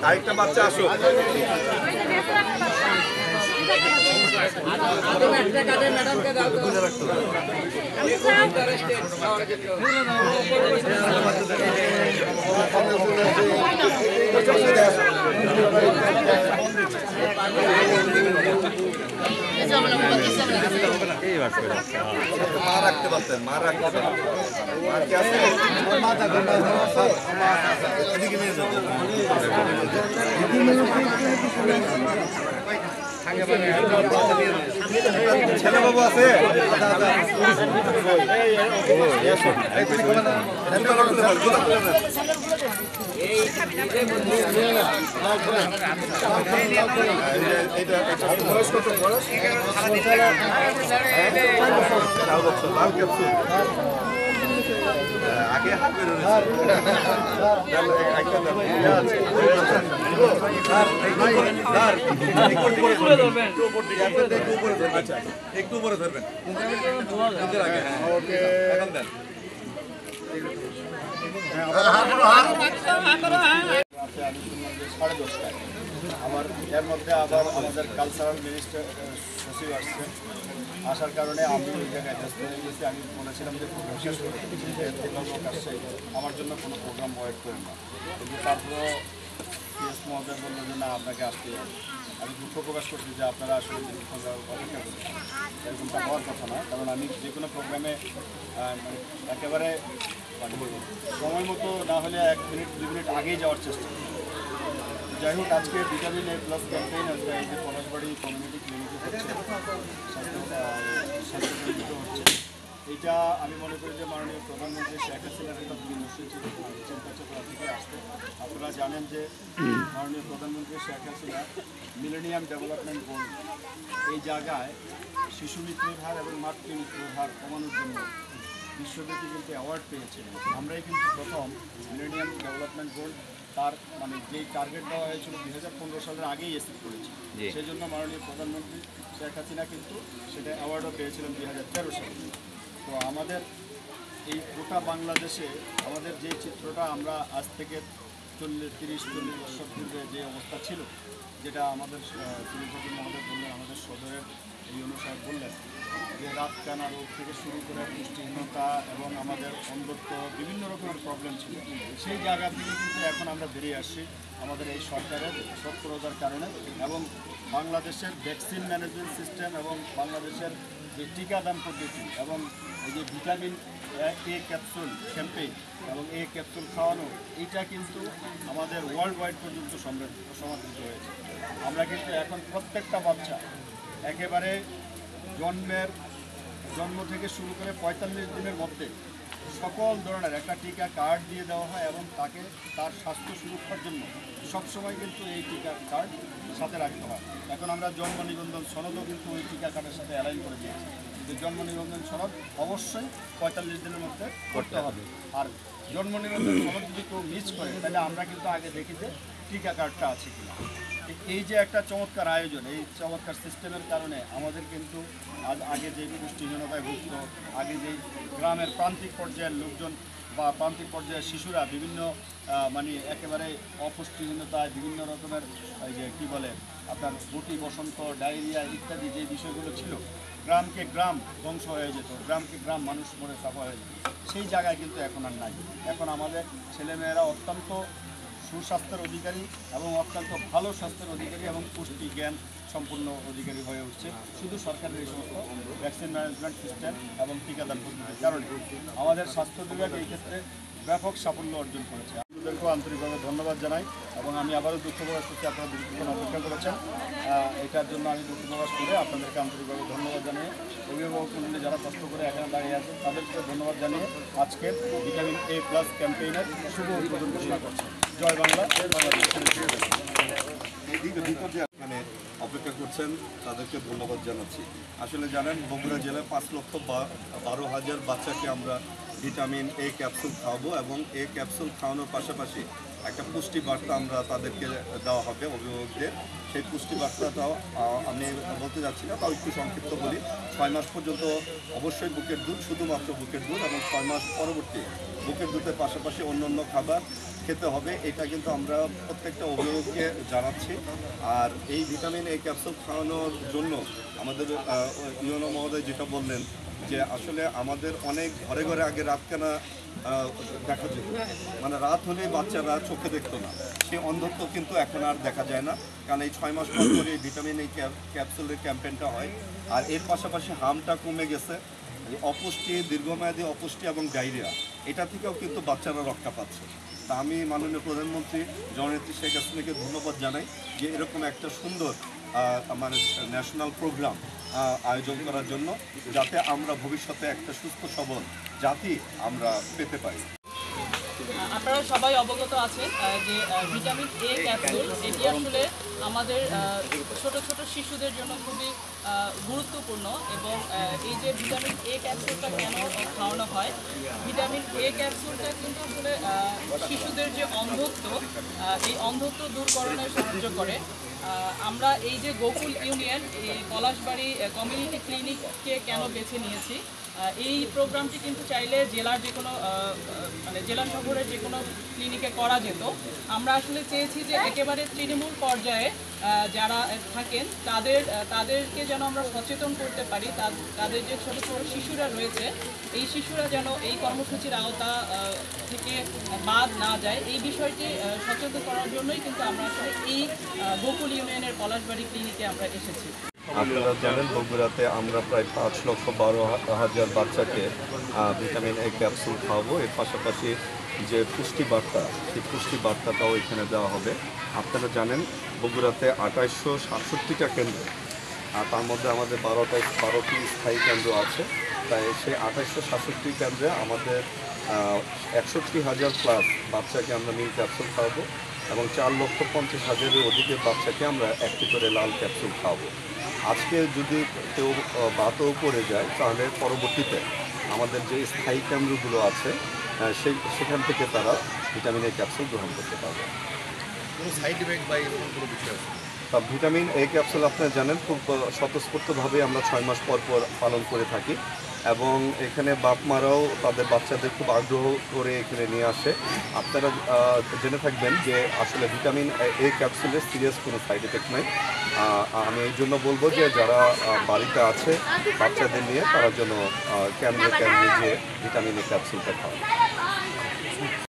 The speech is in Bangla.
আরেকটা বাচ্চা আসো। মা রাখতে পারতেন, মা রাখতে পারতেন। ছেলেবাবু আছে আগে হাত বের একটু উপরে ধরবেন। আমার এর মধ্যে আবার আমাদের কালচারাল মিনিস্টার সচিব আসছেন, আসার কারণে আমি ওই জায়গায় ব্যস্ত হয়ে গেছি। আমি বলেছিলাম যে বিশেষ করে লোক আসছে, আমার জন্য কোনো প্রোগ্রাম ওয়েট করেন না, কিন্তু তারপরেও সিএস মহোদয় বললো যে না, আপনাকে আসতে হবে। আমি দুঃখ প্রকাশ করছি যে আপনারা আসলে অপেক্ষা করছেন, এরকমটা হওয়ার কথা না। কারণ আমি যে কোনো প্রোগ্রামে একেবারে সময় মতো না হলে 1 মিনিট 2 মিনিট আগেই যাওয়ার চেষ্টা করি। যাই হোক, আজকে ভিটামিন A+ ক্যাম্পেইন আজকে এই যে পলাশবাড়ি কমিউনিটি ক্লিনিকে হচ্ছে, স্বাস্থ্য কেন্দ্রিত হচ্ছে, এইটা আমি মনে করি যে মাননীয় প্রধানমন্ত্রী শেখ হাসিনার একটা দূরদর্শী চিন্তাচেতনা থেকে আসতে। আপনারা জানেন যে মাননীয় প্রধানমন্ত্রী Sheikh Hasina millennium development goal এই জায়গায় শিশু মৃত্যুর হার এবং মাতৃ মৃত্যুর হার কমানোর জন্য বিশ্বব্যাপী কিন্তু অ্যাওয়ার্ড পেয়েছিলেন। আমরাই কিন্তু প্রথম মিলেনিয়াম ডেভেলপমেন্ট গোল তার মানে যেই টার্গেট দেওয়া হয়েছিল 2015 সালের আগেই অ্যাচিভ করেছি। সেই জন্য মাননীয় প্রধানমন্ত্রী শেখ হাসিনা কিন্তু সেটা অ্যাওয়ার্ডও পেয়েছিলেন 2013 সালে। তো আমাদের এই গোটা বাংলাদেশে আমাদের যে চিত্রটা আমরা আজ থেকে 30-40 বছর পূর্বে যে অবস্থা ছিল, যেটা আমাদের শ্রীপতি মহোদয় বললেন, আমাদের সদরের এই অনুসার বললেন যে রাত কানা রোগ থেকে শুরু করে পুষ্টিহীনতা এবং আমাদের অন্ধত্ব বিভিন্ন রকমের প্রবলেম ছিল, সেই জায়গা থেকে কিন্তু এখন আমরা বেরিয়ে আসছি আমাদের এই সরকারের তৎপরতার কারণে। এবং বাংলাদেশের ভ্যাকসিন ম্যানেজমেন্ট সিস্টেম এবং বাংলাদেশের যে টিকাদান পদ্ধতি এবং এই যে ভিটামিন A ক্যাপসুল ক্যাম্পেইন এবং A ক্যাপসুল খাওয়ানো, এইটা কিন্তু আমাদের ওয়ার্ল্ড ওয়াইড পর্যন্ত সমাদৃত হয়েছে। আমরা কিন্তু এখন প্রত্যেকটা বাচ্চা একেবারে জন্ম থেকে শুরু করে 45 দিনের মধ্যে সকল ধরনের একটা টিকা কার্ড দিয়ে দেওয়া হয় এবং তাকে তার স্বাস্থ্য সুরক্ষার জন্য সবসময় কিন্তু এই টিকা কার্ড সাথে রাখতে হয়। এখন আমরা জন্ম নিবন্ধন সনদও কিন্তু ওই টিকা কার্ডের সাথে অ্যালাইন করে দিয়েছি যে জন্ম নিবন্ধন সনদ অবশ্যই 45 দিনের মধ্যে করতে হবে। আর জন্ম নিবন্ধন সনদ যদি কেউ মিস করে তাহলে আমরা কিন্তু আগে দেখি যে টিকা কার্ডটা আছে কিনা। এই যে একটা চমৎকার আয়োজন, এই চমৎকার সিস্টেমের কারণে আমাদের কিন্তু আগে যে পুষ্টিহীনতায় ভুগত, আগে যেই গ্রামের প্রান্তিক পর্যায়ের লোকজন বা প্রান্তিক পর্যায়ের শিশুরা বিভিন্ন মানে একেবারে অপুষ্টিহীনতায় বিভিন্ন রকমের এই যে কী বলে আপনার গুটি বসন্ত ডায়রিয়া ইত্যাদি যে বিষয়গুলো ছিল, গ্রামকে গ্রাম ধ্বংস হয়ে যেত, গ্রামকে গ্রাম মানুষ মরে সাফা হয়ে যেত, সেই জায়গায় কিন্তু এখন আর নাই। এখন আমাদের ছেলেমেয়েরা অত্যন্ত সুস্বাস্থ্যের অধিকারী এবং অত্যন্ত ভালো স্বাস্থ্যের অধিকারী এবং পুষ্টি জ্ঞান সম্পূর্ণ অধিকারী হয়ে উঠছে শুধু সরকারের এই সমস্ত ভ্যাকসিন ম্যানেজমেন্ট সিস্টেম এবং টিকাদান পদ্ধতির কারণে। আমাদের স্বাস্থ্য বিভাগ এই ক্ষেত্রে ব্যাপক সাফল্য অর্জন করেছে। আপনাদেরকেও আন্তরিকভাবে ধন্যবাদ জানাই এবং আমি আবারও দুঃখ প্রকাশ করছি আপনারা দীর্ঘক্ষণ অপেক্ষা করেছেন। এটার জন্য আমি দুঃখ প্রকাশ করে আপনাদেরকে আন্তরিকভাবে ধন্যবাদ জানিয়ে অভিভাবক মন্ডলী যারা কষ্ট করে এখানে দাঁড়িয়ে আছেন তাদেরকে ধন্যবাদ জানিয়ে আজকের ভিটামিন A+ ক্যাম্পেইনের শুভ উদ্বোধন ঘোষণা করছি। জয় বাংলা, জয় বাংলাদেশ। এখানে অপেক্ষা করছেন তাদেরকে ধন্যবাদ জানাচ্ছি। আসলে জানেন বগুড়া জেলায় 5,12,000 বাচ্চাকে আমরা ভিটামিন A ক্যাপসুল খাওয়াবো এবং A ক্যাপসুল খাওয়ানোর পাশাপাশি একটা পুষ্টি বার্তা আমরা তাদেরকে দেওয়া হবে অভিভাবকদের। সেই পুষ্টি বার্তাটাও আমি বলতে যাচ্ছি না, তাও একটু সংক্ষিপ্ত বলি। 6 মাস পর্যন্ত অবশ্যই বুকের দুধ, শুধুমাত্র বুকের দুধ, এবং 6 মাস পরবর্তী বুকের দুধের পাশাপাশি অন্যান্য খাবার খেতে হবে। এটা কিন্তু আমরা প্রত্যেকটা অভিভাবককে জানাচ্ছি। আর এই ভিটামিন এ ক্যাপসুল খাওয়ানোর জন্য আমাদের ইউনো মহোদয় যেটা বললেন যে আসলে আমাদের অনেক ঘরে ঘরে আগে রাতকানা দেখা যেত, মানে রাত হলেই বাচ্চারা চোখে দেখতো না, সেই অন্ধত্ব কিন্তু এখন আর দেখা যায় না, কারণ এই 6 মাস পর করে ভিটামিন এই ক্যাপসুলের ক্যাম্পেইনটা হয়। আর এর পাশাপাশি হামটা কমে গেছে, অপুষ্টি, দীর্ঘমেয়াদী অপুষ্টি এবং ডায়রিয়া, এটা থেকেও কিন্তু বাচ্চারা রক্ষা পাচ্ছে। তা আমি মাননীয় প্রধানমন্ত্রী জননেত্রী শেখ হাসিনাকে ধন্যবাদ জানাই যে এরকম একটা সুন্দর মানে ন্যাশনাল প্রোগ্রাম আয়োজন করার জন্য, যাতে আমরা ভবিষ্যতে একটা সুস্থ সবল জাতি আমরা পেতে পারি। আপনারা সবাই অবগত আছেন যে ভিটামিন এ ক্যাপসুল এটি আসলে আমাদের ছোট ছোট শিশুদের জন্য খুবই গুরুত্বপূর্ণ। এবং এই যে ভিটামিন এ ক্যাপসুলটা কেন খাওয়ানো হয়, ভিটামিন এ ক্যাপসুলটা কিন্তু আসলে শিশুদের যে অন্ধত্ব, এই অন্ধত্ব দূরকরণে সাহায্য করে। আমরা এই যে গোকুল ইউনিয়ন এই পলাশবাড়ি কমিউনিটি ক্লিনিককে কেন বেছে নিয়েছি, এই প্রোগ্রামটি কিন্তু চাইলে জেলার যে কোনো মানে জেলা শহরের যে কোনো ক্লিনিকে করা যেত। আমরা আসলে চেয়েছি যে একেবারে তৃণমূল পর্যায়ে যারা থাকেন তাদেরকে যেন আমরা সচেতন করতে পারি, তাদের যে ছোটো ছোটো শিশুরা রয়েছে, এই শিশুরা যেন এই কর্মসূচির আওতা থেকে বাদ না যায়, এই বিষয়টি সচেতন করার জন্যই কিন্তু আমরা আসলে এই গোকুল ইউনিয়নের পলাশবাড়ি ক্লিনিকে আমরা এসেছি। আপনারা জানেন বগুড়াতে আমরা প্রায় 5,12,000 বাচ্চাকে ভিটামিন এ ক্যাপসুল খাওয়াবো। এর পাশাপাশি যে পুষ্টি বার্তা, সেই পুষ্টি বার্তাটাও এখানে দেওয়া হবে। আপনারা জানেন বগুড়াতে 2867টা কেন্দ্র, আর তার মধ্যে আমাদের 12টি স্থায়ী কেন্দ্র আছে। তাই সেই 2867 কেন্দ্রে আমাদের 61,000 প্লাস বাচ্চাকে আমরা নীল ক্যাপসুল খাওয়াবো, এবং 4,50,000-এর অধিকের বাচ্চাকে আমরা একটি করে লাল ক্যাপসুল খাওয়াবো। আজকে যদি কেউ বাতও পড়ে যায়, তাহলে পরবর্তীতে আমাদের যে স্থায়ী কেন্দ্রগুলো আছে সেখান থেকে তারা ভিটামিন এ ক্যাপসুল গ্রহণ করতে পারবে। কোনো সাইড ইফেক্ট বা এরকম কোনো বিষয় আছে? তা ভিটামিন এ ক্যাপসুল আপনারা জানেন খুব স্বতঃস্ফূর্তভাবে আমরা 6 মাস পর পর পালন করে থাকি, এবং এখানে বাপ মারাও তাদের বাচ্চাদের খুব আগ্রহ করে এখানে নিয়ে আসে। আপনারা জেনে থাকবেন যে আসলে ভিটামিন এ ক্যাপসুলের সিরিয়াস কোনো সাইড এফেক্ট নাই। আমি এই জন্য বলবো যে যারা বাড়িতে আছে বাচ্চাদের নিয়ে, তারা যেন কেন্দ্রে যে ভিটামিন এ ক্যাপসুলটা খাওয়ান।